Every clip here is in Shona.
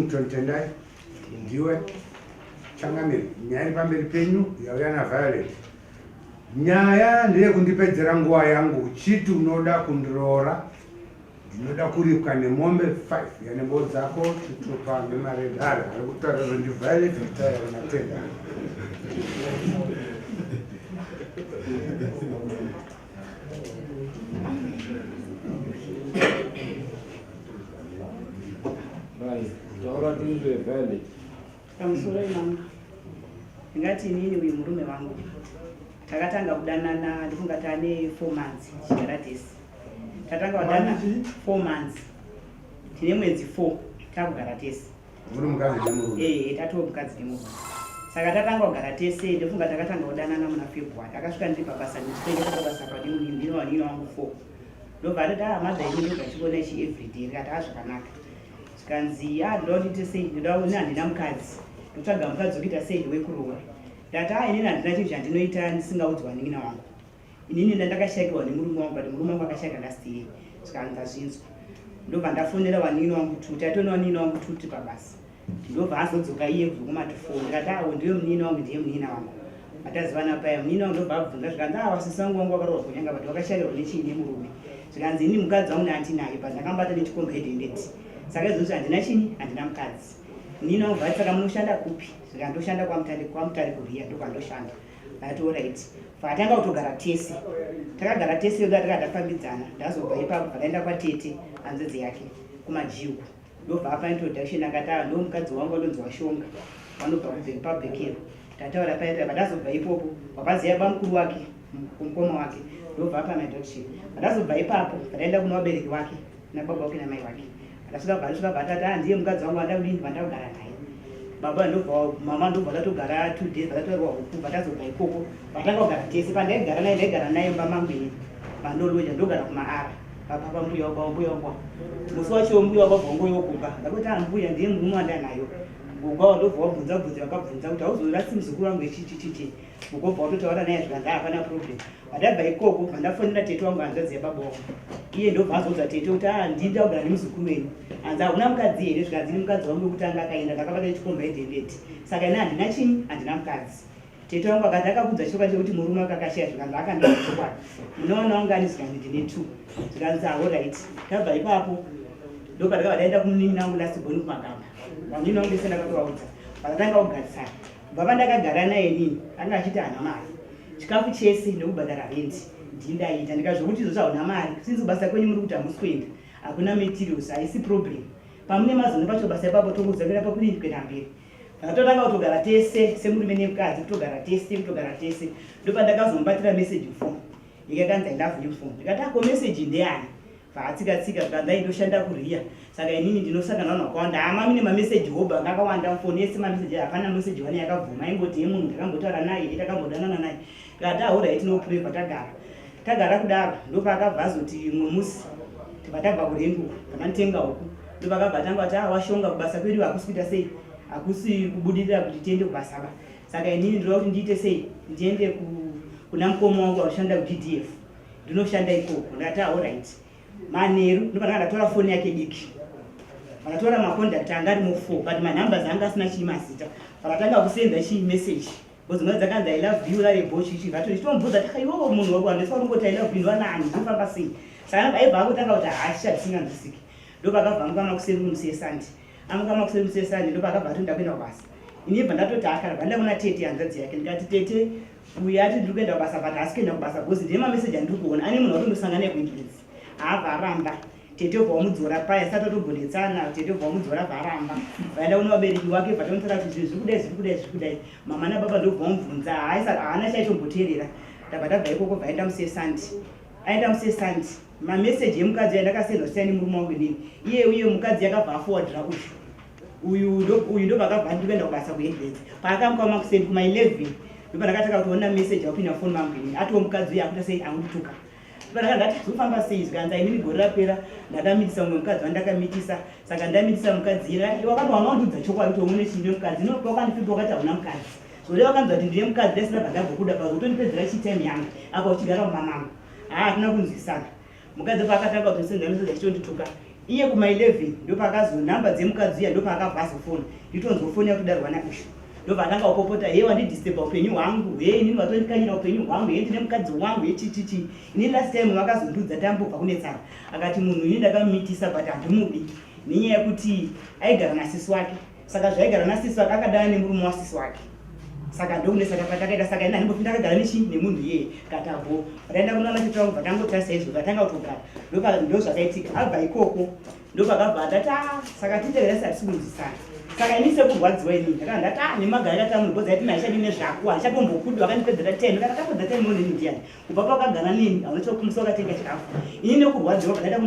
Clinton Tendai ndiwe changamire nyaya pamberi penyu yauya naViolet. Nyaya ndeyekundipedzera nguva yangu uchiti unoda kundiroora, ndinoda kuripwa nemombe 5 yanembo dzako titopa nemaredhari ari kutaura ndiViolet kutaura naTendai. Taura tuzwe Violet. Pamusoro imama ndingati inini uyu murume wangu takatanga kudanana ndifunga tane 4 months chigaratesi. Tatanga kudana 4 months tine mwedzi 4 takugara tese. Muri mukadzi nemurume? Tatova mukadzi nemurume. Saka tatanga kugara tese ndofunga takatanga kudanana muna February. Akasvika ndiri pabasa ndichitengesa basa padi ndino wanini wangu 4. Ndobva atati madza ini ndoga chiona ichi everyday ndikati zvakanaka. Kanzi ndoti sei ndoda handina mukadzi ndotsvaga mukadzi wekuita sei wekuroora. Ndati inini handina chinhu chandinoita ndisingaudzwa nin'ina wangu. Inini ndakashayikwa nemurume wangu kuti murume wangu akashayika ndasiri saka ndazvinzwa. Ndobva ndafonera wanini wangu tuti atona wanini wangu tuti pabasa. Ndobva azodzoka iye kubva kumatifoni ndikati ndiye munini wangu ndiye munina wangu. Atazivana paya munini wangu ndobva abvunza zvikanzi wasisi wangu wangu akaroorwa kunyanga kuti wakashayikwa nechii nemurume. Zvikanzi ini mukadzi wangu ndandinaye pandakambata nechikomba hedhendeti. Saka izvozvo handina chini handina mukadzi. Nini wangu saka munoshanda kupi? Zvikandoshanda kwamutare kuriya ndokwandoshanda. Ndati alright. Fatanga kutogara tese. Takagara tese yoga takadafambidzana. Ndazobva ipapo ndaenda kwatete hanzvadzi yake kumajiwu. Ndobva apa introduction akati ndo mukadzi wangu anonzi Washonga. Vanobva kubva tataura paipa ndazobva ipopo wapaziya bamukuru wake mukoma wake. Ndobva apa introduction. Ndazobva ipapo ndaenda kuna vabereki vake nababa wake namai wake. Ndasvika batata ndiye mukadzi wangu andakudini vandakugara naye. Baba ndobva mama ndobva tatogara 2 days vatatorwa huku vatazobva ikoko vatanga kugara tese pandaigara naye ndaigara naye mbamangwini pandoloja ndogara kumaara papa mbuya wangu musi wacho mbuya wangu bvongo yokuka ndakuti mbuya ndiye murume wandanayo gogwa ndobva wabvunza vakabvunza kuti auzoratsi muzukuru wangu echichichichi gogobva watotaura naye zvikanzi hapana problem. Vandabva ikoko vandafonera tete wangu hanzvadzi yababa wangu iye ndobva azodza tete kuti ndida kugara nemuzukuru wenyu hanzi hakuna mukadzi here zvikanzi ini mukadzi wangu wekutanga akaenda ndakabata chikomba hedhendeti saka ini handina chini handina mukadzi. Tete wangu akati akakudza chokwa chekuti murume akakashaya zvikanzi akandaa chokwadi munoona wangu ani zvikanzi ndine 2 zvikanzi alright. Tabva ipapo ndopataka vadaenda kumunini wangu lasibhoni kumagamba vanini wangu ndese ndakatovaudza vakatanga kugarisana baba ndakagara naye nini anga achiti hana mari chikafu chese nekubhadhara rendi ndindaita ndikazvokuti izvozvo hauna mari sinzi basa kwenyu muri kuti hamusi kuenda hakuna materials haisi problem pamune mazono pacho basa ipapo tokudzakira pakudini kuenda mberi. Totanga kutogara tese semurume nemukadzi kutogara tese ndopandakazombatira message form yakakanzi I love you form ndikati ako message ndeyani vaatsika zvikanzi aindoshanda kuriya saka inini ndinosangana vanhu vakawanda amami nemamessage hoba akawanda mufoni yese mamessage hapana message vane yakabvuma aingoti yemunhu ndakambotaura naye takambodanana naye tikati alright no preva tagara kudaro ndopakabva azoti mumwe musi tibva tabva kurenduka tamanitenga huku ndopakabva tanga kuti Washonga kubasa kwedu hakusi kuita sei hakusi kubudirira kuti tiende kubasa ba saka inini ndinoda kuti ndiite sei ndiende kuna mukoma wangu anoshanda kuDDF ndinoshanda ikoko ndati alright manheru ndopandanga ndatora foni yake diki vakatora macontact anga ari mu4 but manhamba dzanga asina chii mazita vakatanga kusenza chii message bozimwe dzakanzi I love you lareboshi ichi vato nditomubvudza takaiwowo munhu wako andisa urongoti I love you ndwanani ndofamba sei saka vaibva vakutanga kuti hasha tisinganzwisiki ndopakabva amukama kuseri kumusesandi amukama kuseri kumusesandi ndopakabva ati ndakuenda kubasa ini bva ndatoti akarabva ndakuna tete hanzvadzi yake ndikati tete uyu ati ndiri kuenda kubasa but hasi kuenda kubasa bhozi ndiye mameseji andiri kuona ane munhu watondosangana naye kuingiredzi abva aramba tete bva wamudzora paya sati atogondetsana tete bva wamudzora bva aramba vaenda kuna vabereki wake vatomutsara kuti zviri kudai mama nababa ndobva wamubvunza haana chaitomboteerera tabva tabva ikoko bvaenda musesandi aenda musesandi mameseji emukadzi yandakasendwa siyani murume wangu inini iye uye mukadzi yakabva afowadhira uyu ndobvakabva ndikuenda kubasa kuhedhedzi paakamukama kusendi kuma11 ndopandakataka kutoona meseji akupinda foni mangu inini atiwo mukadzi uye akuita sei angundituka ndopandakati zofamba sei zvikanzi inini gore rapera ndakamitisa mumwe mukadzi wandakamitisa saka ndamitisa mukadzi iyera wakati wamaundudza chokwadi kuti umune chinde mukadzi inopa wakandifika wakati hauna mukadzi zode wakanzwa kuti ndine mukadzi ndasina bhadhabhokuda pazotondipedzera chitime yangu apa uchigara mumamangu hatina kunzwisana mukadzi paakatanga kuti senza meseji achitondituka iye kuma11 ndopakazo namba dzemukadzi uya ndopakabva azofona nditonzofona kudarwa nakusha ndobva atanga kupopota hei wandidisturba upenyu hwangu hei inini watondikanyira upenyu hwangu hei ndine mukadzi wangu hechichichi inini last time vakazondudza tambobva kunetsara akati munhu ini ndakamumitisa but handimudi nenyaya yekuti aigara nasisi wake saka zvaigara nasisi wake akadana nemurume wasisi wake saka ndokunesaka patakaita saka ina ndimbofi ndakagara nemunhu iyeye katabo pataenda kunana chitauro bva tangotarisa izvo vatanga kutogara ndozvakaitika abva ikoko ndopakabva atati saka titegeresa hatisingunzisana saka ini sekurwadziwa inini ndakanga ndati nemagara katamunhu bhoza yaiti naishadi nezvako handichatombokudi wakandipedzera 10 kana tapedza 10 moni ndiani kubva pakagara neni haunochokumusa wakatenga chikafu ini nekurwadziwa pandaita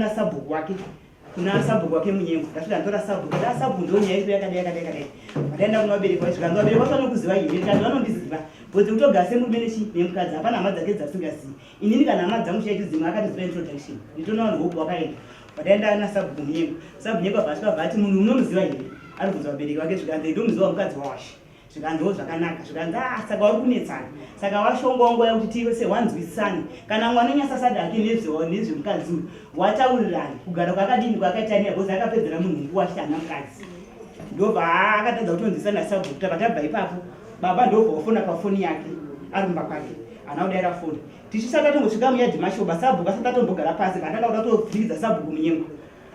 kuna sabhuku wake munyengo ndasvika ndatora sabhuku ndaa sabhuku ndonyaya iri yakadai pataenda kuna vabereki vacho kanzi vabereki vacho vanokuziva here kandi vanondiziva bhozi kutogara semurume nemukadzi hapana hama dzake dzasingazivi inini kana hama dzangu chaitizima akatiziva introduction nditona vanhu voku wakaenda pataenda na sabhuku munyengo abva ati munhu unomuziva here ari kunzi vabereki vake zvikanzi ndomuziva mukadzi wawashi zvikanziwo zvakanaka zvikanzi saka vari kunetsana saka washongawo nguva yakuti tive wanzwisisani kana mwana unyasasadake nezvemukadzi uyu wataurirani kugara kwakadini kwakaitania bhozi akapedzera munhu nguva shana mukadzi ndobva akatadza kutonzwisana sabhuku tabva ipapo baba ndobva wafona pafoni yake arumba kwake ana kudaira foni tichisaka tongosvika muyadhi mashoba sabhuku asati atombogara pasi vatanga kuda kutopfiridza sabhuku munyengo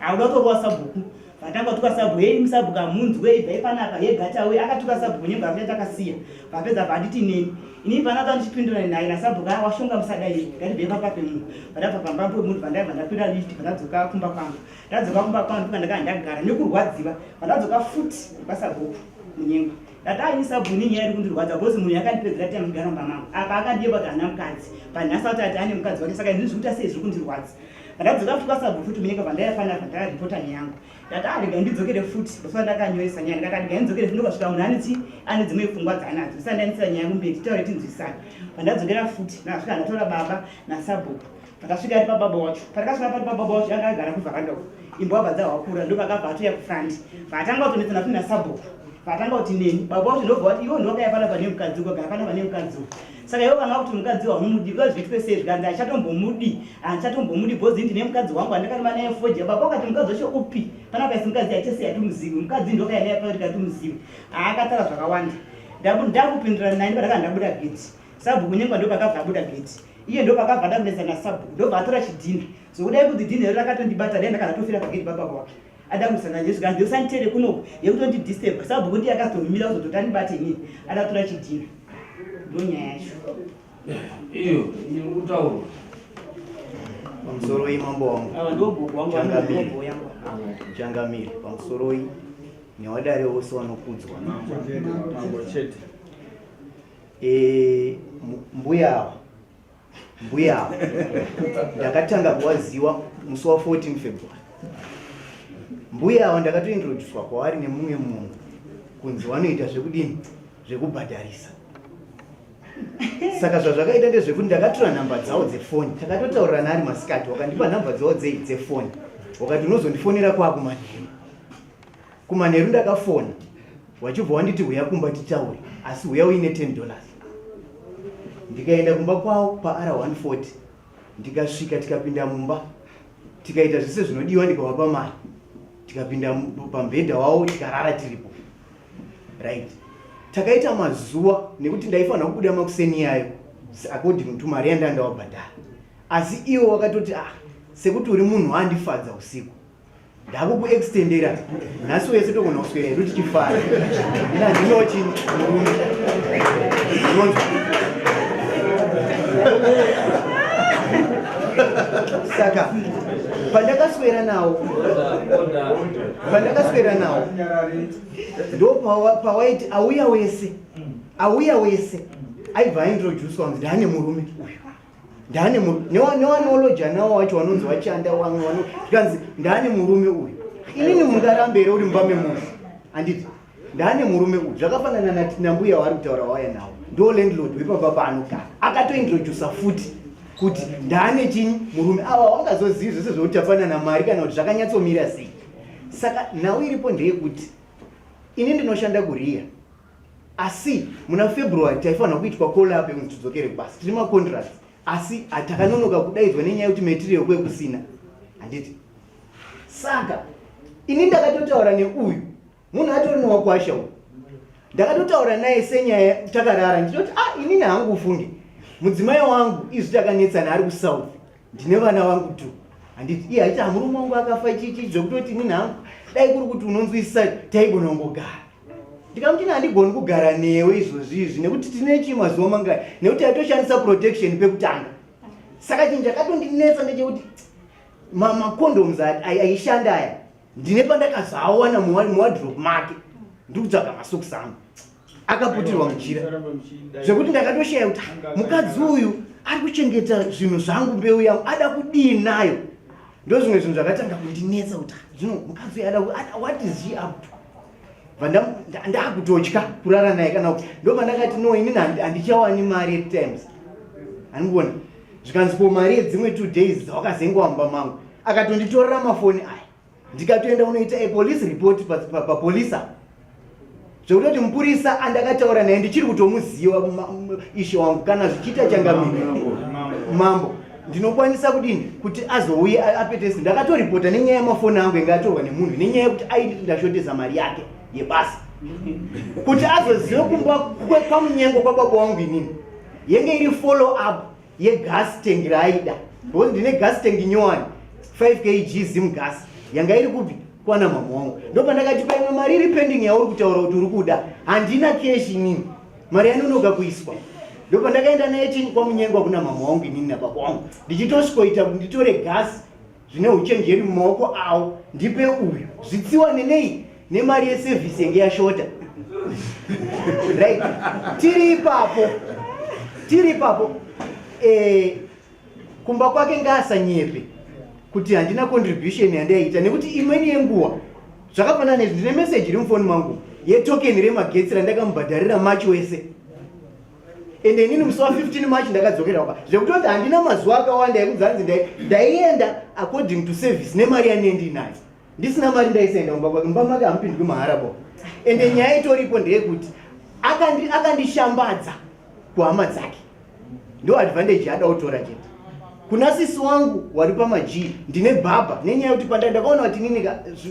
akuda kutorova sabhuku vatanga kutuka sabhuku hei musabhuku amunzwe ibva ipanapa yegatawe akatuka sabhuku munyengo afuta takasiya vapedza vanditi neni inini panaka ndichipindurani naye nasabhuku washonga musadai ngatibve papa pemunhu vandabva pamba pemunhu vandaibva ndakwira lift vandadzoka kumba kwangu ndadzoka kumba kwangu ndika ndakanga ndagara nekurwadziwa vandadzoka futi pasabhuku munyengo ndati sabhuku nenyaya iri kundirwadza bhozi munhu yakandipedzera time kugara mumba mangu apa akandieba kuti hana mukadzi panhasi ati ati ane mukadzi wake saka ndiri zvikuita sei zviri kundirwadza vandadzoka futi pasabhuku futi munyengo vandaifanira vandakaripota neyangu ndati regai ndidzokere futi basa ndakanyoesa nyaya ndikati regai ndidzokere ndokasvika munhu ane dzimwe pfungwa dzaanadzo isandanisira nyaya kumberi titaure tinzwisana vandadzokera futi ndakasvika ndatora baba nasabhuku pakasvika ari pababa wacho patakasvika pari pababa wacho anga agara kuvhakanda uko imbo wabva dzahwakura ndopakabva atoya kufrandi paatanga kutonetsana futi nasabhuku paatanga kuti neni baba wacho ndobva wati iwo ndokaya panapa nemukadzi ukagara panapa nemukadzi uyu saka iwo kana kuti mukadzi wamumudi ukazviitwe sei zvikanzi handichatombomudi bhozi ndine mukadzi wangu handakarima naye foja baba ukati mukadzi wacho upi panapa isi mukadzi yaitese yatimuzivi mukadzi ndokaya naye pauri katimuzivi akatara zvakawanda ndakupindurana naye ndipataka ndabuda geti sabhuku nyengwa ndopakabva abuda geti iye ndopakabva ndakunetsana sabhuku ndobva atora chidhina zokudai kuti dhina iro rakatondibata dai ndakanatofira pageti baba wake adakurisana nezvikanzi usanditere kunoku yekutondidisturba sabhuku ndiye akazomira kuzototandibate inini adatora chidhina ndonyaya yacho iyo iri kutaurwa pamusoro imambo wangu ndobhuku wangu changamiri pamusoro newadare wose wanokudzwa mbuya ndakatanga kuwaziwa musi wa 14 February mbuya ava ndakatointroducwa kwavari nemumwe munhu kunzi vanoita zvekudini zvekubhadharisa saka zvazvakaita ndezvekuti ndakatora nhamba dzavo dzefoni takatotaurirana ari masikati wakandipa nhamba dzavo dzefoni wakati unozondifonera kumanheru ndakafona wachibva wanditi huya kumba titaure asi huya uine $10 ndikaenda kumba kwavo paR140 ndikasvika tikapinda mumba tikaita zvese zvinodiwa ndikavapa mari tikapinda pambhedha wavo tikarara tiripo right takaita mazuva nekuti ndaifanira kubuda makuseni yayo according to mari yandandawabhadhara asi iwo wakatoti sekuti uri munhu andifadza usiku ndakukuextendera nhasi wese togona kuswera iru tichifara ina ndinochi murume saka pandakaswera nawo ndo pawaiti auya wese aibva aintroduce wanzi ndane murume uyu newanoloja nawo wacho wanonzi wachanda tikanzi ndane murume uyu inini mungarambere uri mumba memunhu anditi ndane murume uyu zvakafanana nambuya wari kutaura waya nawo ndo landlord wepamba paanogara akatointrodusa futi kuti ndane chini murume ava wangazozivi zvese zvokuti afanana mari kana kuti zvakanyatsomira sei saka nhau iripo ndeyekuti ini ndinoshanda kuriya asi muna February taifanira kuitwa collab yekuti tidzokere basi tiri macontract asi takanonoka kudaidzwa nenyaya yekuti material kwekusina handiti Saka ini ndakatotaura neuyu munhu atori newakwasha uyu, ndakatotaura naye senyaya takarara nditoti inini hangu ufunge mudzimai wangu izvi takanetsana ari kusouth, ndine vana vangu tu, handiti iye haiti murume wangu akafa chichi zvekutoti inini hangu dai kuri kuti unonzwisisa taigona kungogara. Ndikamuti handigoni kugara newe izvozvizvi nekuti tine chimazuva mangai, nekuti atoshandisa protection pekutanga. Saka chinhu chakatondinetsa ndechekuti macondoms aishanda aya ndine pandakazoawana muwadrop make ndikutsvaga masokisi angu akaputirwa mujira, zvekuti ndakatoshaya kuti mukadzi uyu ari kuchengeta zvinhu zvangu, mbeu yangu ada kudii nayo. Ndo zvimwe zvinhu zvakatanga kundinetsa kuti zvino mukadzi uyu what is she up to. Ndakutotya kurara naye kana kuti ndo pandakati no inini handichawani mari at times. Handikuona zvikanzipo mari yedzimwe 2 days dzawakazengwamba mangu akatonditorera mafoni aya ndikatoenda unoita police report papolisa zvekutoti mupurisa andakataura naye ndichiri kutomuziva ishe wangu kana zvichiita changamiri mambo ndinokwanisa kudini kuti azouya apetesi. Ndakatoripota nenyaya yemafoni angu inga atorwa nemunhu nenyaya yekuti aiti ndashotesa mari yake yebasa kuti azoziva kumba kwamunyengo kwababa wangu inini yenge iri follow up yegas tank raida, because ndine gas tank nyowani 5 kg zim gas yanga iri kupi kwana mama wangu. Ndo pandakati paimwe mari iri pending yauri kutaura kuti uri kuda, handina cash inini, mari yanonoka kuiswa. Ndo pandakaenda naye chini kwamunyengo kuna mama wangu inini nababa wangu ndichitosvikoita kuti nditore gas zvine uchenjeri mumaoko awo ndipe uyu zvitsiwa nenei nemari yeservice yenge yashota. Right, tiri ipapo kumba kwake ngasanyepe kuti handina contribution yandaita, nekuti imweni yenguva zvakafanana nezvi ndine message iri mufoni mangu yetoken remagetsi randakamubhadharira machi wese, ende inini musi wa15 machi ndakadzokera kwa zvekutoti handina mazuva akawanda ekudzanzi ndaienda according to service nemari yanendinayo, ndisina mari ndaisaenda kumba kwake. Mumba make hamupindwi maharabo, ende nyaya itoripo ndeyekuti akandishambadza kuhama dzake. Ndo advantage yada kutora chete. Kuna sisi wangu wari pamaji ndine baba nenyaya yekuti pandakaona kuti nini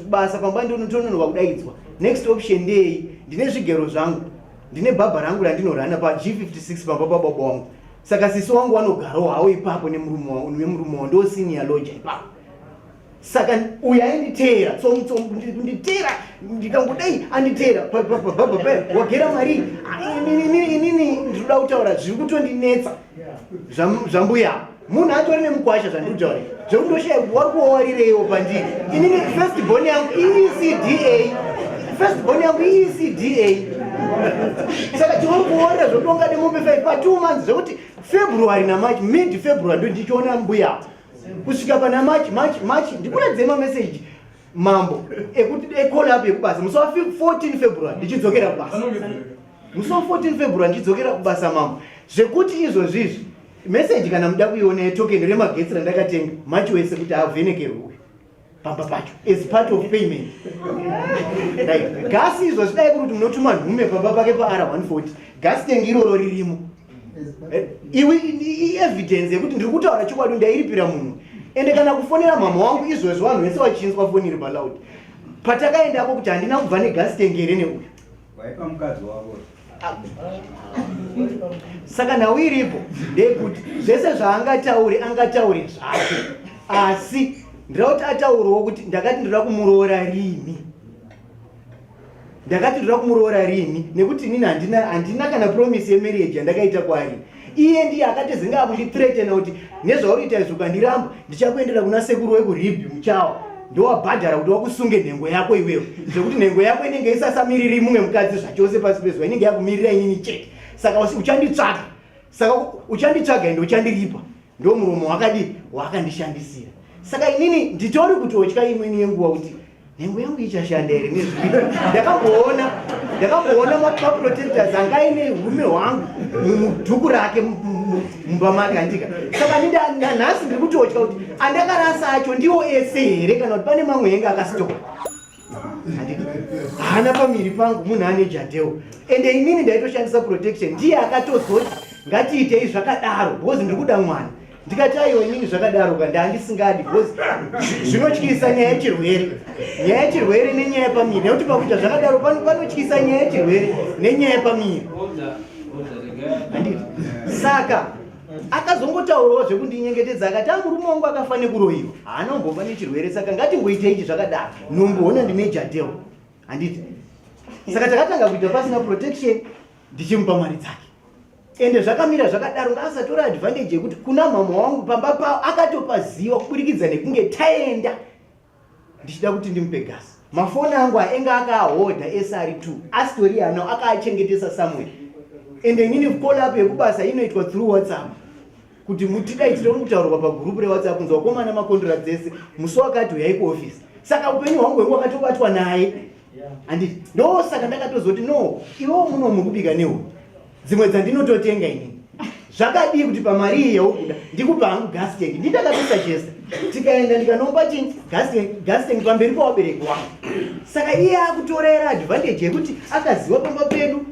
basa pamba ndinotononoka kudaidzwa, next option ndei ndine zvigero zvangu, ndine baba rangu randinorana pa G56 pamba baba wangu. Saka sisi wangu wanogarawo hawo ipapo nemurume wangu ndo senior lodger ipapo. Saka uyu ainditeera nditera ndikangodai anditeera wagera mari inini ndinoda kutaura zviri kutondinetsa zvambuya munhu atori nemukwasha zvandikutaura zvekutoshaya wari kuwarireiwo pandiri inini first born yangu ECDA. Saka tiwari kuwarira zvotonga nemupe 5 pa 2 months zvekuti February na March, mid February ndo ndichiona mbuya kusvika pana March ndikuradzema message mambo ekuti call up yekubasa musi wa 14 February ndichidzokera kubasa, musi wa 14 February ndichidzokera kubasa mambo. Zvekuti izvozvizvi message kana muda kuiona yetoken remagetsi randakatenga machi wese kuti avhenekerwe pamba pacho as part of payment. Right, gasi izvo zvidai kuti munotuma nhume pamba pake pa-R140 gasi tengi iroro ririmo iwe evidence yekuti ndiri kutaura chokwadi ndairipira munhu. Ende kana kufonera mama wangu izvozvo vanhu vese vachinzwa foni iri paloud patakaendapo kuti handina kubva negasi tengere neuyu waipa mukadzi wavo. Saka nhau iripo ndeyekuti zvese zvaangataure zvake, asi ndira kuti ataurawo kuti ndakati ndira kumuroora rini, nekuti inini handina kana promise yemarriage yandakaita kwaari. Iye ndiye akatizinga akundithreatena kuti nezvaurita izvo ukandiramba ndichakuendera kuna sekuru wekuribhi muchawa ndowabhadhara kuti wakusunge nhengo yako iwewe, zvekuti nhengo yako inenge isasamiriri mumwe mukadzi zvachose pasi pezuva, inenge yakumirira inini chete. Saka uchanditsvaga ende uchandiripa, ndo muromo wakandishandisira. Saka inini nditori kutotya imweni yenguva kuti nhengo yangu ichashanda here nezviri. Ndakamboona maprotectors anga aine hume hwangu mudhuku rake mumba make andika. Saka nhasi ndiri kutotya kuti andakarasa acho ndiwo ese here kana kuti pane mamwe enge akasitoka. Hana pamiri pangu munhu ane jadeo, ende inini ndaitoshandisa protection. Ndiye akatozoti ngatiitei zvakadaro because ndiri kuda mwana. ndikati aiwa inini zvakadaro ndandisingadi because zvinotyisa nyaya yechirwere nenyaya yepamiri nekuti pakuita zvakadaro panotyisa nyaya yechirwere nenyaya yepamiri. Saka akazongotaurawo zvekundinyengetedza akati murume wangu akafanira kuroyiwa haana kumbofa nechirwere saka ngatingoita ichi zvakadaro nomboona ndine jadel handiti. Saka takatanga kuita pasina protection ndichimupa mari dzake ende zvakamira zvakadaro ngaasatora advantage yekuti kuna mama wangu pamba pavo akatopaziva kuburikidza nekunge taenda ndichida kuti ndimupe gasi. Mafoni angu ainge akahodha SR2 asitori anawo akaachengetesa somewhere ende inini call up yekubasa inoitwa through WhatsApp kuti mutidaidzire mutaurwa pagroup reWhatsApp kunzwa komana makontrakt ese musi wakati uyai kuoffice. Saka upenyu hwangu hwengu wakatobatwa naye handiti ndo saka ndakatozoti no iwo muno mukubika nehu dzimwe dzandinototenga inini zvakadii kuti pamari iyi yaukuda ndikupa hangu gas tank ndindakatosachesa tikaenda ndikanomba chinzi gas tank pamberi pawabereki wangu. Saka iye akutorera advantage yekuti akaziva pamba pedu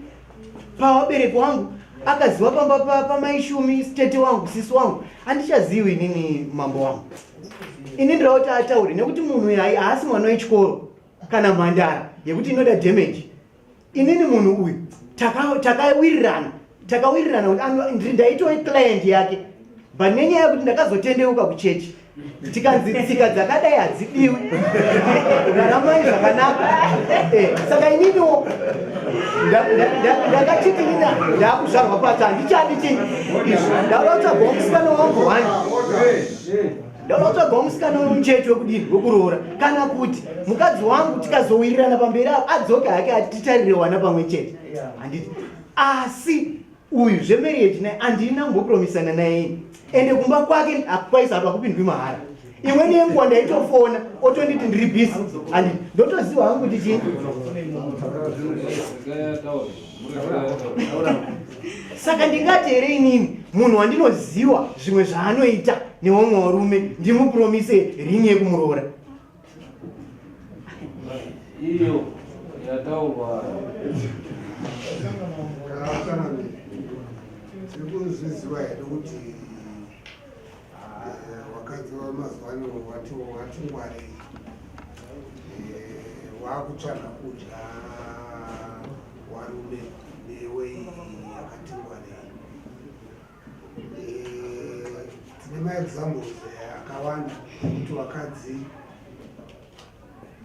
pawabereki wangu akaziva pamba pamaishumi tete wangu sisi wangu handichazivi inini mambo wangu. Ini ndirauti ataure nekuti munhu yayi haasi mwana wechikoro kana mhandara yekuti inoda damage. Inini munhu uyu takawirirana kuti ndaitove client yake but nenyaya yekuti ndakazotendeuka kuchechi tikanzi tsika dzakadai hadzidiwi raramai zvakanaka. Saka ininiwo ndakachiti ina ndakuzvarwa pati handichadi chinyi ndakatsvagwa musikana wangu wani ndakatsvagwa musikana wemuchechi wekudini wekuroora kana kuti mukadzi wangu tikazowirirana pamberi avo adzoke hake atitarire wana pamwe chete handiti. Asi uyu zvemarriage naye handina kumbopromisana naye ende kumba kwake hakukwaisa hatu hakupindwi mahara. Imweni yenguva ndaitofona otonditi ndiri busy handiti ndotoziva hangu kuti chii. Saka ndingati here inini munhu wandinoziva zvimwe zvaanoita nevamwe varume ndimupromise ringi yekumuroora. Iyo yataurwa tirikuzviziva here kuti wakadzi wamazuvano watingwarei waakutsvaga kudya warume newei yakatingwarei. Tine maexamples akawanda kuti wakadzi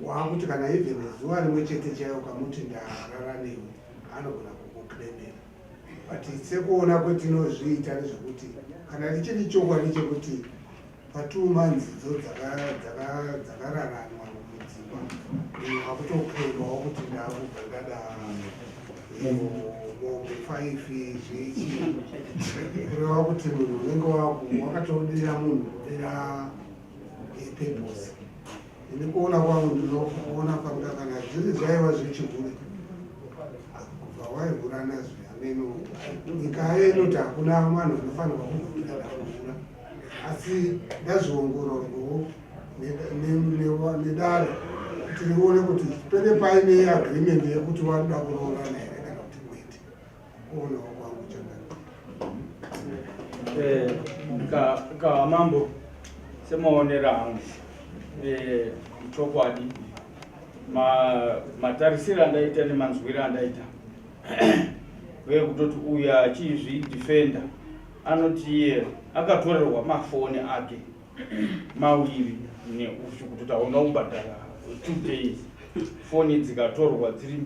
waakuti kana even zuva rimwe chete chaiyo ukamuti ndarara newe anogona kukuclaimera. But sekuona kwetinozviita nezvekuti kana richiri chokwadi chekuti pa2 months dzo dzakararanwa mudzimba wakutoclaimawo kuti ndakubva ndada mombe 5 zvichi kureva kuti munhu unenge wakatodira munhu kudira purpose. Ndikuona kwangu ndinoona panga kana zviri zvaiva zvichikure kubva waivhura nazvo ameno nyika inoti hakuna vanhu vanofanirwa kuvhura dakuvhura asi ndazviongororwawo nedare kuti rione kuti pene paine agreement yekuti waruda kuroorana here kana kuti kwete kuonawo kwangu chakati. Kamambo semaonera hangu chokwadi matarisiro andaita nemanzwiro andaita uye kutoti uyu achizvidefenda anoti iye akatorerwa mafoni ake mawiri neushu kutoti hauna kubhadhara 2 days foni dzikatorwa dziri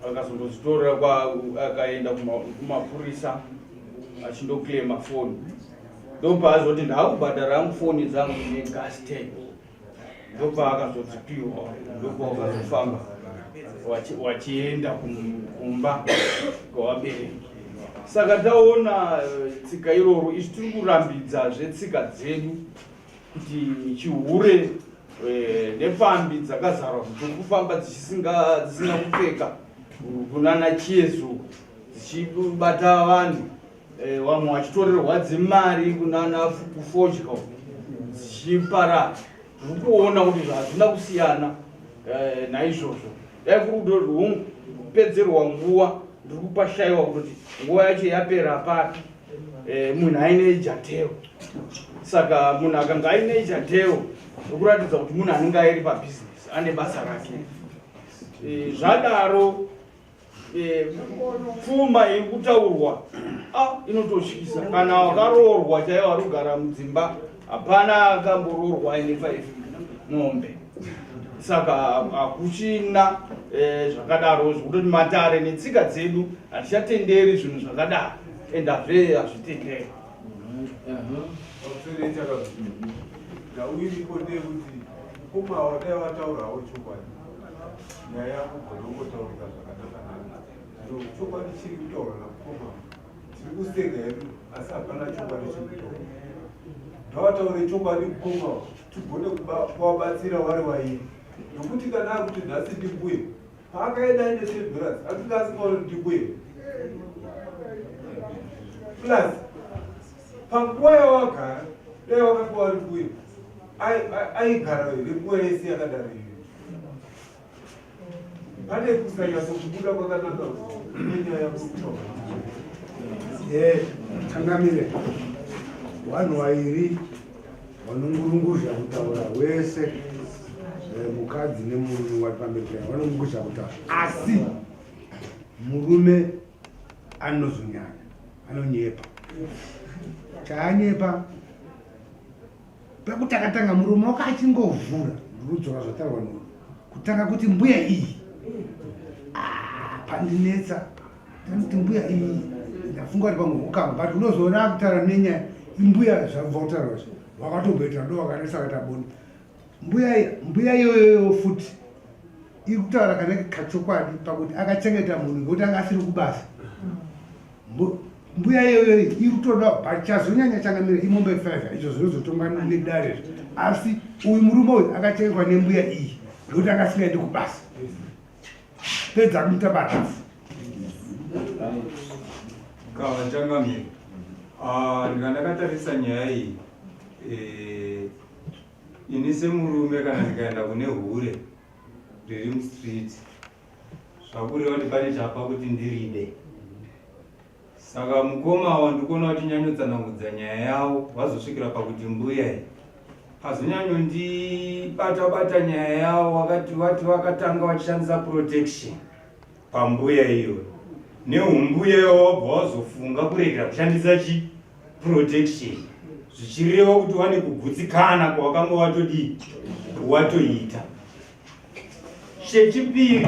2 akazondozitorera akaenda kumapurisa achindoclaima foni ndopaazoti ndaakubhadhara hangu foni dzangu negas tank ndopaakazodzipiwa ndopakazofamba wachienda kumba kwawabereki. Saka taona tsika iroro izvi tiri kurambidzazve tsika dzedu kuti chihure nepambi dzakazarwa kuti kufamba dzisina kupfeka kunana chiezo dzichibata vanhu vamwe vachitorerwa dzimari kunana kufodya dzichiparara. Tiri kuona kuti hazvina kusiyana naizvozvo dai kuri kupedzerwa nguva ndiri kupashaiwa kuti nguva yacho yapera papi munhu aine ijateo. Saka munhu akanga aine ijateo okuratidza kuti munhu anenge airi pabhizinesi ane basa rake. Zvadaro pfuma iri kutaurwa inotoshisa. Kana wakaroorwa chaiwo ari kugara mudzimba hapana akamboroorwa aine 5 mombe. Saka hakuchina zvakadaro zvekutoti matare netsika dzedu hatichatenderi zvinhu zvakadaro ende hazvitenderi. Ndauyiripo ndekuti kumawo dai wataurawo chokwadi nyaya yakugona kungotaurika zvakadanana chokwadi chiri kutaura nakukoma tiri kusenga hedu asi hapana chokwadi chiri kutaura. Ndawataure chokwadi kukoma tigone kuvabatsira vari vairi nokuti kana akuti nhasi ndimbuye paakaenda aine sebras atinga asingaoni ndimbuye plus panguva yawagara dai wakanga wari mbuye aigara here nguva yese yakadaro iyo. Pane kusanyatso kubuda kwakanaka nenyaya yakutaura. Tangamire vanhu vairi vanongurunguzha kutaura wese mukadzi nemurume vari pamberi paya vanongurunguzha kutaura, asi murume anozonyanya anonyepa. Chaanyepa pekuti akatanga murume wake achingovhura rudzora zvataurwa no kutanga kuti mbuya iyi pandinetsa tanoti mbuya iyi ndafunga kuti pamwe ukama but unozoona akutaura nenyaya imbuya zvabva kutaura zvo wakatobheta ndo wakanetsa kataboni mbuya iyoyo futi iri kutaura kana kachokwadi pakuti akachengeta munhu ngekuti anga asiri kubasa. Mbuya iyoyo iri kutoda but chazonyanya changamira imombe 5 izvo zvinozotonga nedare asi uyu murume uyu akachengetwa nembuya iyi ngekuti anga asingaendi kubasa pedza kumuita barafu. Kava changamira ndikandakatarisa nyaya iyi ini semurume kana ndikaenda kune hure riri mustreet zvakureva kuti pane chapa kuti ndiride. Saka mukoma wandikuona kuti nyanyotsanangudza nyaya yavo wazosvikira pakuti mbuya iyi hazonyanyondibata nyaya yavo wakati vati vakatanga vachishandisa protection pambuya iyo neumbuya iwo wabva wazofunga kuregera kushandisa protection zvichireva kuti wane kugutsikana kwawakanga watoita. Chechipiri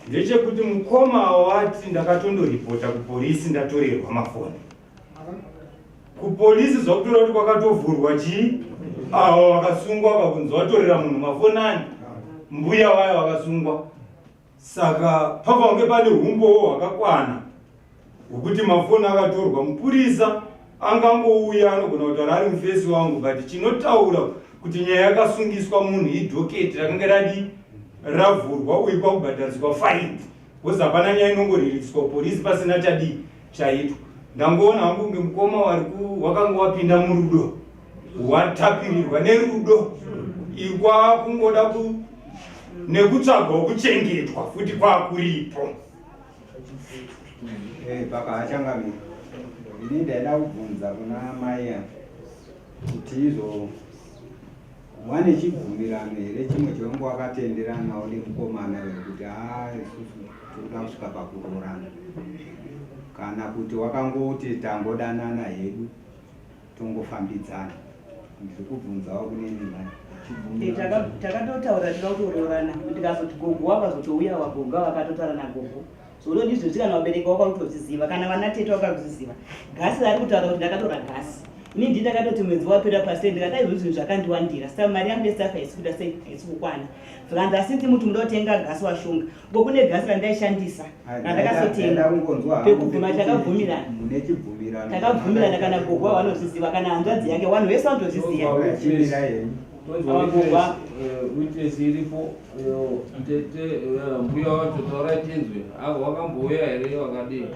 ndechekuti mukoma wati ndakatondoripota kupolisi ndatorerwa mafoni. Kupolisi zvakutora kuti kwakatovhurwa avo vakasungwa vakunzi vatorera munhu mafoni ani mbuya wayo vakasungwa. Saka pavange pane umbowo hwakakwana hwekuti mafoni akatorwa. Mupurisa angangouya anogona kutaura ari mufesi wangu but chinotaura kuti nyaya yakasungiswa munhu idhoketi rakanga ravhurwa uye kwakubhadhariswa faini kozi hapana nyaya inongoriritiswa polisi pasina chaitwa. Ndangoona hangu kunge mukoma wakanga wapinda murudo watapirirwa nerudo ikwakungoda nekutsvagwa kuchengetwa futi kwakuripo. Pakachangamira ini ndaida kubvunza kuna mai kuti wane chibvumirano here chimwe chiongo wakatenderanawo nemukomana wekuti isusu toda kusvika pakuroorana kana kuti wakangoti tangodanana hedu tongofambidzana. Ndiri kubvunzawo kune mai. Takatotaura tida kutoroorana tikazoti gogo wakazotouya wagoga wakatotaura nagogo zodo ndizvoti kana wabereka wakautoziziva kana vana tete wakazviziva. Gasi ari kutaura kuti ndakatora gasi ini ndii ndakatoti mwedzi wapera pasi ndikadai zvinhu zvakandiwandira saka mari yangu yesafa isikuda sei isikukwana zvakanzi asinzi muti muda kutenga gasi washonga ngo kune gasi randaishandisa randakasotenga pekubvuma takabvumirana kana gogwa vanozviziva kana hanzvadzi yake vanhu vese vanotozviziva. Tonzwa witness iripo tete mbuya wacho taura tinzwe wakambouya here wakadii?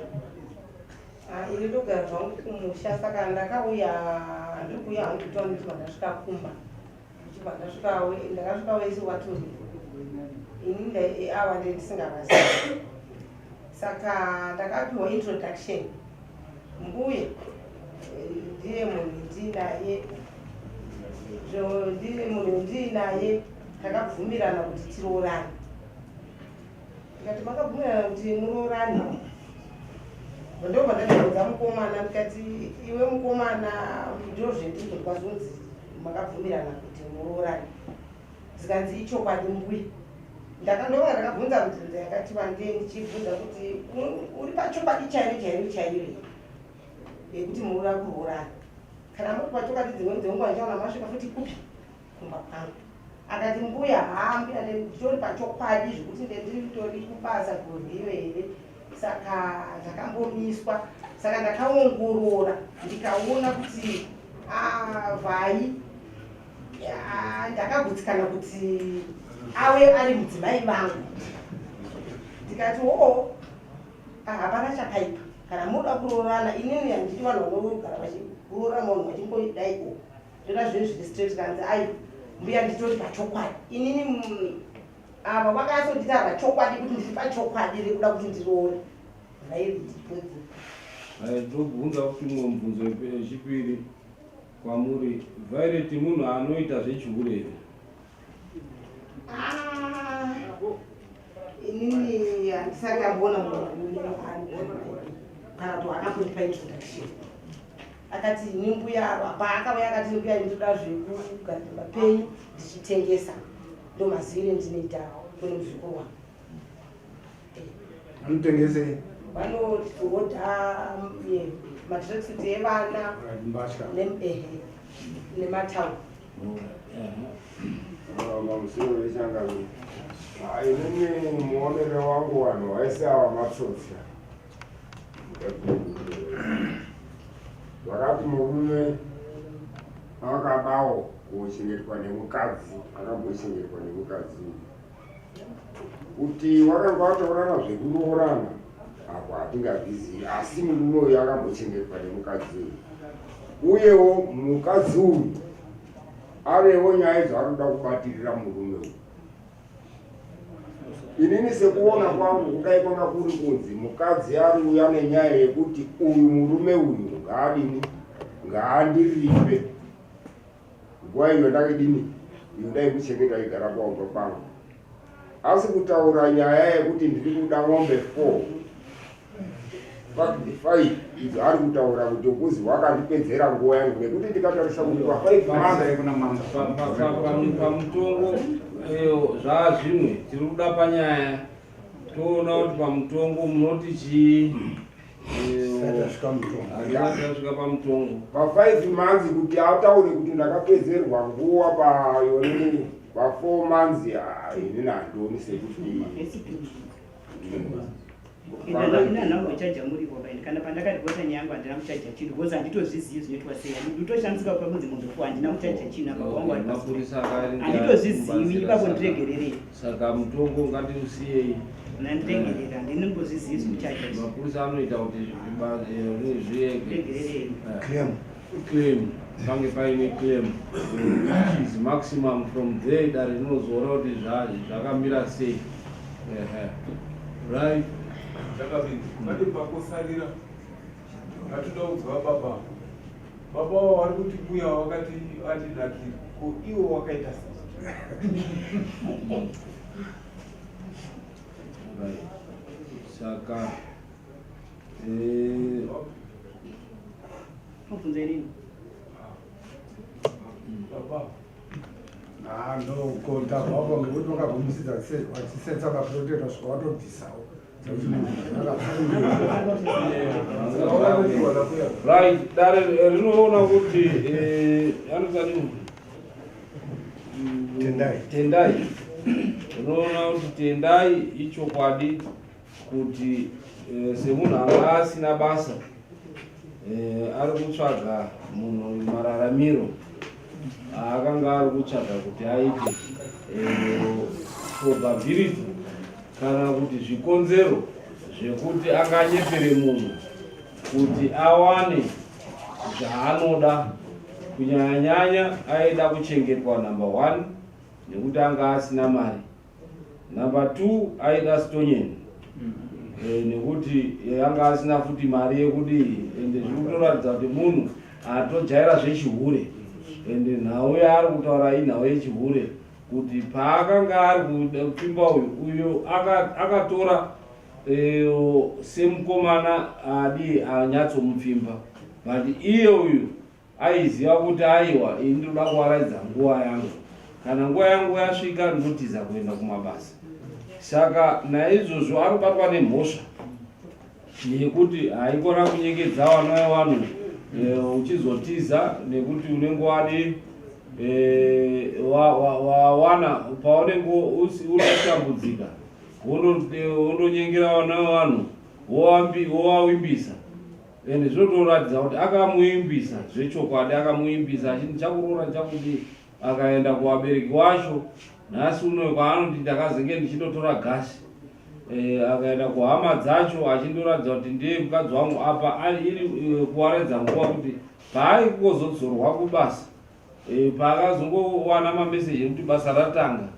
Ini ndogara zvangu kumusha saka ndakauya ndikuya hangu kutoa ndichibva ndasvika kumba ndichibva ndakasvika wese watori ini ava ndisingavazivi saka ndakapiwa introduction mbuya ndiye munhu ndinaye takabvumirana kuti tiroorane. Ndikati makabvumirana kuti muroorane, ndobva ndakabvunza mukomana ndikati iwe mukomana ndozvendizvo kwazonzi makabvumirana kuti muroorane. Zikanzi ichokwadi mbuya. Ndakandonga ndakabvunza mubvunzo yakati wandei ndichibvunza kuti uri pachokwadi chairo yekuti muroora kuroorana. Kana muri pachokwadi dzimweni dzenguva ndichaona masvika futi kupi kumba kwangu. Akati mbuya hambi nditori pachokwadi zvekuti ndendiritori kubasa kurwiyo here. Saka ndakambomiswa, saka ndakaongorora ndikaona kuti vai ndakagutsikana kuti ave ari mudzimai vangu. Ndikati hapana chakaipa, kana muda kuroorana inini handiti vanhu vanogara vachikuroora munhu vachimboidaiwo toda zvinhu zviri straight. Kanzi ai mbuya nditori pachokwadi inini ava vakasodita vachokwadi kuti ndiri pachokwadi rekuda kuti ndiroore. Ndobvunza kuti mumwe mubvunzo wechipiri kwamuri, Violet munhu anoita zvechiurere? Inini handisati ambona munhu kana kuti akakundipa introduction. Akati nimbuya paakauya akati mbuya ndinoda zvekugadzirwa penyu ndichitengesa, ndo mazivire ndinoita kune muzukuru wangu. Anotengesei? Vanoodha matracksuit evana nematauro. Mamusoro wechangamire. Inini muonere wangu vanhu vaisi ava matsotsa. Vakati murume akadawo kuchengetwa nemukadzi, akambochengetwa nemukadzi. Kuti vakanga vataurana zvekuroorana, apo hatingazvizivi, asi murume uyu akambochengetwa nemukadzi uyu. Uyewo mukadzi uyu avewo nyaya dzaanoda kubatirira murume uyu. Inini sekuona kwangu kudai kwanga kuri kunzi mukadzi ari uya nenyaya yekuti uyu murume uyu ngaadini, ngaandiripe. Nguva iyo ndakadini, iyo ndai kuchengeta igara kwaumba kwangu. Asi kutaura nyaya yekuti ndiri kuda ng'ombe 4 5 idzo ari kutaura kuti ukuzi wakandipedzera nguva yangu nekuti ndikatarisa kuti pamutongo zvazvimwe tiri kuda panyaya toona kuti pamutongo munoti chii? Hazvisvika pamutongo pa5 months kuti ataure kuti ndakapedzerwa nguva payonini pa4 months. Inini handoni sekuti inanhau vachaja muripo baini kana pandakati bota nyangu handina kuchaja chinhu because handitozvizivi zvinoitwa sei. Nditoshandisika pakunzi munhu fo handina kuchaja chinhu mapurisa handitozvizivi ipapo ndiregererei. Saka mutongo ngatiusiyei. Nandiregerera handinombozvizivi zvinochaja. Mapurisa anoita kuti zviregererei claim pange paine claim which is maximum from there dare rinozora kuti zvakamira sei. Right. Pane pakosarira ngatoda kudzwa baba wavo vari kuti buya wakati atinakira ko iwo wakaita sei? Saka mubvunzo irini baba ndokontabvavo ngekuti wakabvumisidza wachisetsa maproteta svika watobvisawo. Right, dare rinoona kuti anotani tendai rinoona kuti tendai ichokwadi kuti semunhu anga asina basa ari kutsvaga munhu mararamiro akanga ari kutsvaga kuti aite probability kana kuti zvikonzero zvekuti anganyepere munhu kuti awane zvaanoda, kunyanya-nyanya aida kuchengetwa number 1 nekuti anga asina mari, number 2 aida stonyeni nekuti yanga asina futi mari yekudii, ende zviri kutoratidza kuti munhu atojaira zvechihure, ende nhau yaari kutaura inhau yechihure, kuti paakanga ari kupfimba uyu akatora semukomana anyatsomupfimba, but iye uyu aiziva kuti aiwa ini ndinoda kuwaraidza nguva yangu, kana nguva yangu yasvika ndinotiza kuenda kumabasa. Saka naizvozvo ari kubatwa nemhosva nekuti haikona kunyengedza vana vevanhu uchizotiza nekuti unenge wadi wawana paunenge urashambudzika wondonyengera vana vevanhu wovavimbisa, ende zvotoratidza kuti akamuimbisa zvechokwadi, akamuimbisa chinhu chakurora chakuti akaenda kuvabereki wacho nhasi uno kwaanoti ndakazenge ndichinotora gasi, akaenda kuhama dzacho achindoratidza kuti ndiye mukadzi wangu, apa iri kuwaraidza nguva kuti paai kuzodzorwa kubasa, paakazongowana mameseji ekuti basa ratanga,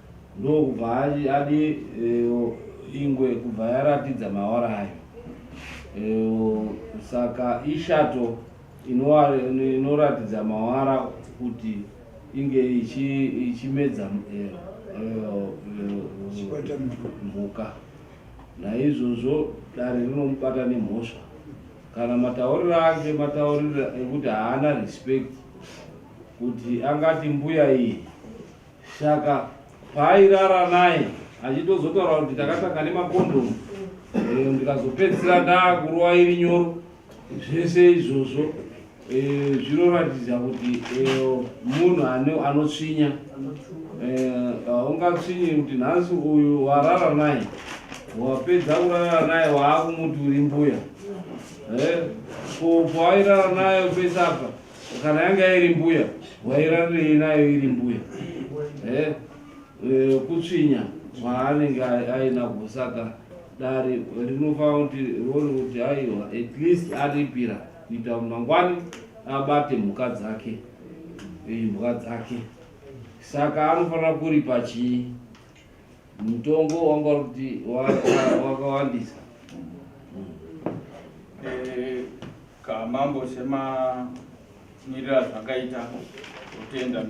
ndokubva adi ingwe kubva yaratidza mawara ayo. Saka ishato inoratidza mawara kuti inge ichimedza mhuka. Naizvozvo dare rinomubata nemhosva. Kana matauriro ake matauriro ekuti haana respect, kuti angati mbuya iyi, saka paairara naye achitozotaura kuti takatanga nemakondomu, ndikazopedzisira ndaakuruwa iri nyoro, zvese izvozvo zvinoratidza kuti munhu anotsvinya. Ungatsvinyi kuti nhasi uyu warara naye, wapedza kurara naye waakumuti uri mbuya, pawairara naye pese apa, kana yanga iri mbuya wairarirei nayo iri mbuya, kutsvinya kwaanenge ainako. Saka dare rinofanira kuti rione kuti aiwa at least aripira kuita mangwani abate mhuka dzake. Saka anofanira kuripa chii, mutongo wanga kuti wakawandisa. Kamambo semamirira zvakaita kutenda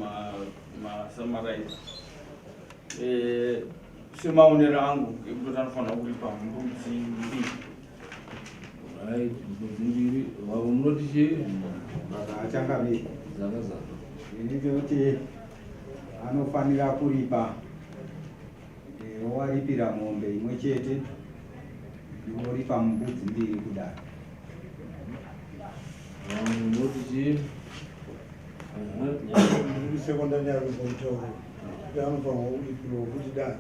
masamaraiza, semaonero angu ekuti anofanira kuripa mbudzi mbiri. Mbudzi mbiri munoti chii? Achangamiri Zakazaka ndikuti anofanira kuripa, waripira mombe imwe chete, unoripa mbudzi mbiri kudaro. Munoti chii? Sekondari yaruzotaura anofanirwa kuripirwa kuti dare,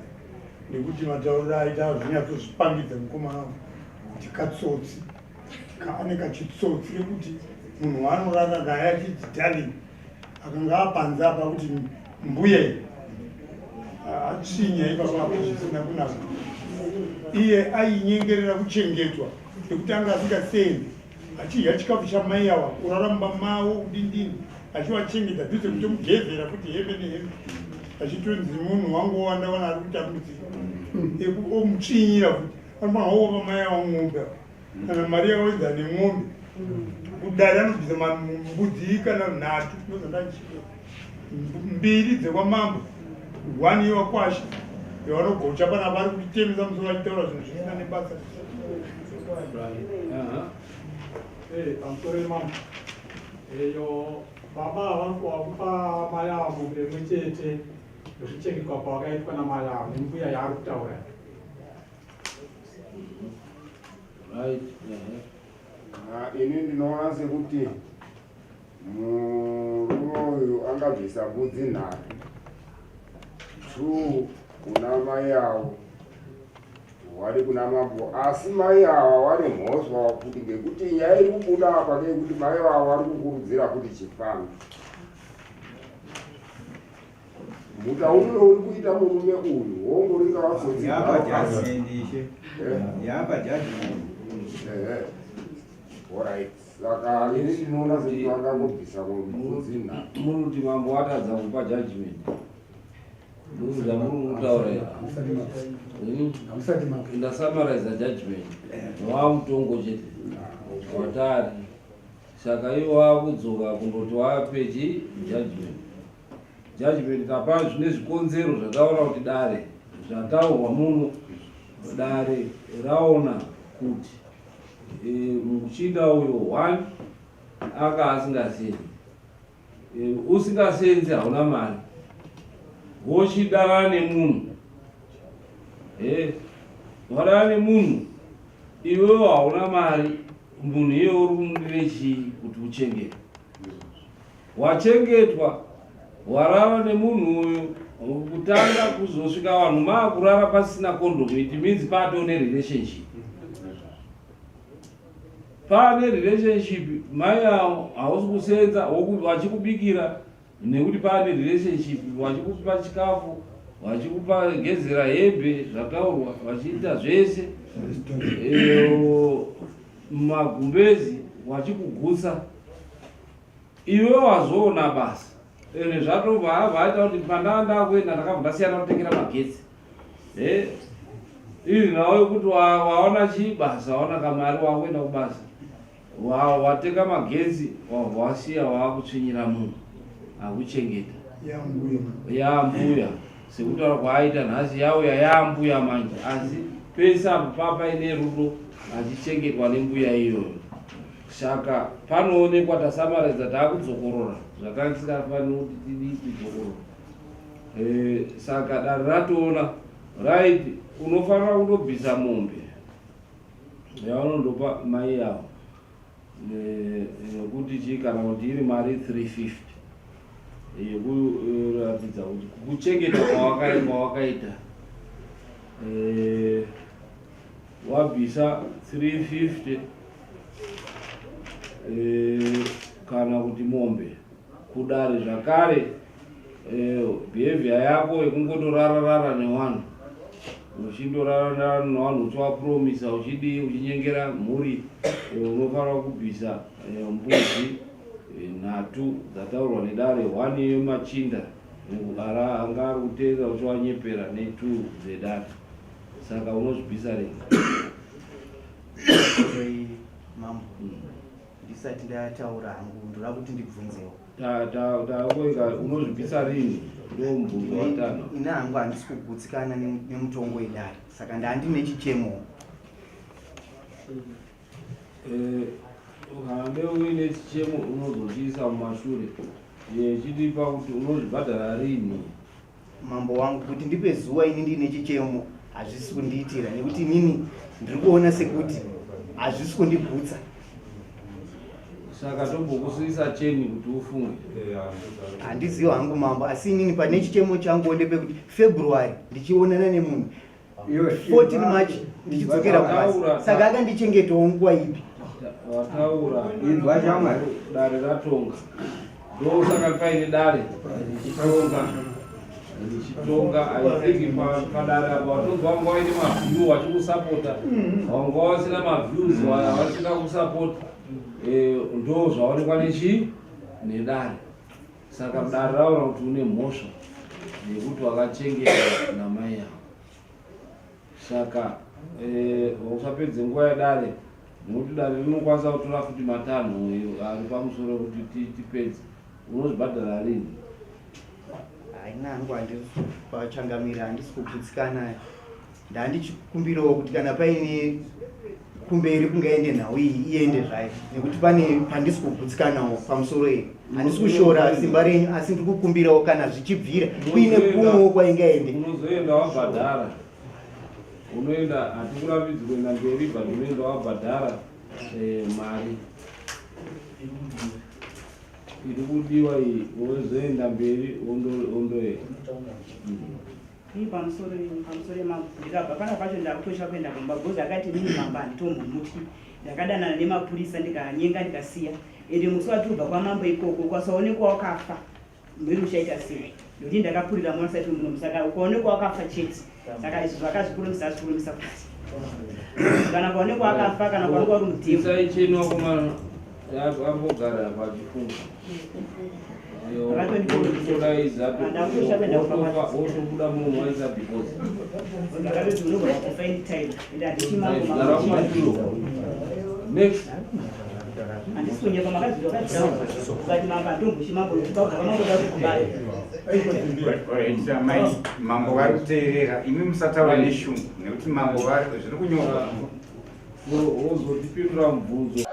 nekuti matauriro aita zvinyatsozvipangidza mukomana kuti katsotsi, kaane kachitsotsi kekuti munhu waanorara naye achiti darling, akanga apanza apa kuti mbuya iyi atsvinya ipapapo zvisina kunaka. Iye ainyengerera kuchengetwa nekuti anga asingasendi, achidya chikafu chamai ava, kurara mumba mavo kudindini, achivachengeta dhuze kutomugezera kuti hembe nehembe, achitonzi munhu wangu wandaona ari kutambudzika, omutsvinyira kuti anofanira kuopa mai avo ng'ombe, kana mari yawedza nemwombe kudare anobvisa mbudzi kana nhatu mbiri dzekwamambo, 1 yewakwasha yavanogocha pana vari kutemesa musoro vachitaura zvinhu zvisina nebasa. Pamusoro mambo eyo baba vakupa mai avo mombe imwe chete, zvichengetwa kwavakaitwa namai avo nembuya yaari kutaura. Ini ndinoona sekuti murume uyu angabvisa mbudzi 3, 2 kuna mai avo, wari kuna mambo, asi mai ava wane mhosva kuti ngekuti nyaya iri kubuda apa ngekuti mai vavo vari kukurudzira kuti chifambe. Mutauriro uri kuita murume uyu wongoringa yapa judgment. Alright. Saka ini ndinoona sekuti vangangobvisa mbudzi 3. Muruti mambo atadza kupa judgment. ndasamaraiza judgment wamutongo chete watari saka iwo wakudzoka kundoti wape judgment kapana zvine zvikonzero zvataura kuti dare zvataurwa muno dare raona kuti muchida uyo 1 aka asingasenzi usingasenzi hauna mari wochidana nemunhu wadana nemunhu iwewo hauna mari munhu iye uri kumudire chii kuti uchengete wachengetwa warara nemunhu uyu kutanga kuzosvika vanhu maakurara pasina kondomu it means patone relationship pane relationship mai hausi kusenza wachikubikira nekuti pane relationship wachikupa chikafu wachikupa gezera hembe zvataurwa wachiita zvese magumbezi wachikugutsa iwe wazoona basa ene zvatobva vaita kuti pandanda kuenda ndakabva ndasiyana kutengera magetsi iri nawe kuti waona chibasa waona kamari wakuenda kubasa watenga magetsi wasiya wakutsvinyira munhu akuchengeta yambuya sekutaura kwaaita nhasi yauya yambuya manje asi pese apo papaine rudo achichengetwa nembuya iyoyo saka panoonekwa tasamaridza taakudzokorora zvakanga tisikafaniri kuti tidi kudzokorora saka dare ratoona right unofanira kundobvisa mombe yaunondopa mai yavo nekuti chii kana kuti iri mari 350 yekuratidza kuti kuchengeta kwawakaita wabvisa 350 kana kuti mombe kudare zvakare behavior yako yekungotorararara nevanhu uchindorararara nevanhu uchivapromisa uchidii uchinyengera mhuri unofanira kubvisa mbuzi 3 dzataurwa nedare 1 yemachinda anga ari kutenga uchiwanyepera ne2 dzedare saka unozvibvisa renga mambo ndisati ndataura hangu ndoda kuti ndibvunzewo takoika unozvibvisa rini ndo mubvunzo watano ina hangu handisi kugutsikana nemutongo wedare saka ndandine chichemo ukange uine chichemo unozochiisa mumashure chidipa kuti unozvibhadhara rini mambo wangu kuti ndipe zuva ini ndine chichemo hazvisi kundiitira nekuti inini ndiri kuona sekuti hazvisi kundigutsa saka tombokusuisa cheni kuti ufunge handizivo hangu mambo asi inini pane chichemo changu ndepekuti February ndichionana nemunhu 14 March ndichidzokera kubasa saka akandichengetawo nguva ipi wataura dare ratonga ndosaka paine dare ndichitonga aithink padare apa watonzwa wanga waine maview wachikusapota wanga wasina maviews wasina kusapota ndo zvaonekwa nechi nedare saka dare raona kuti une mhosva nekuti wakachengetwa namai yavo saka usapedze nguva yedare nekuti dare rinokwanisa kutora futi matanho ari pamusoro kuti tipedze unozvibhadhara rini haina hangu handisi pachangamira handisi kugutsikana ndandichikumbirawo kuti kana paine kumberi kungaende nhau iyi iende zvayo nekuti pane pandisi kugutsikanawo pamusoro iyi handisi kushora simba renyu asi ndiri kukumbirawo kana zvichibvira kuine kumwewo kwaingaende unozoenda wabhadhara unoenda hatikurambidzi kuenda mberi but unoenda wabhadhara mari iri kudiwa iyi unozoenda mberi ondoenda ii pamusoro yemambo ndikabva pana pacho ndakutosha kuenda kumba bhozi akati nini mamba handitombomuti ndakadanana nemapurisa ndikanyenga ndikasiya ende musi watobva kwamambo ikoko kwasaonekwa wakafa mberi uchaita sei ndokuti ndakapurira mwasaiti muno saka ukaonekwa wakafa chete saka izvi zvakazvikurumisa azvikurumisa kuti kana ukaonekwa wakafa kana ukaonekwa uri mutemo isaicheni wakomana ambogara pachifunga wotobuda munhu waisa deposit next mambo vari kuteerera imi musataura neshungu nekuti mambo vari zviri kunyorwa wozotipindura mubvunzo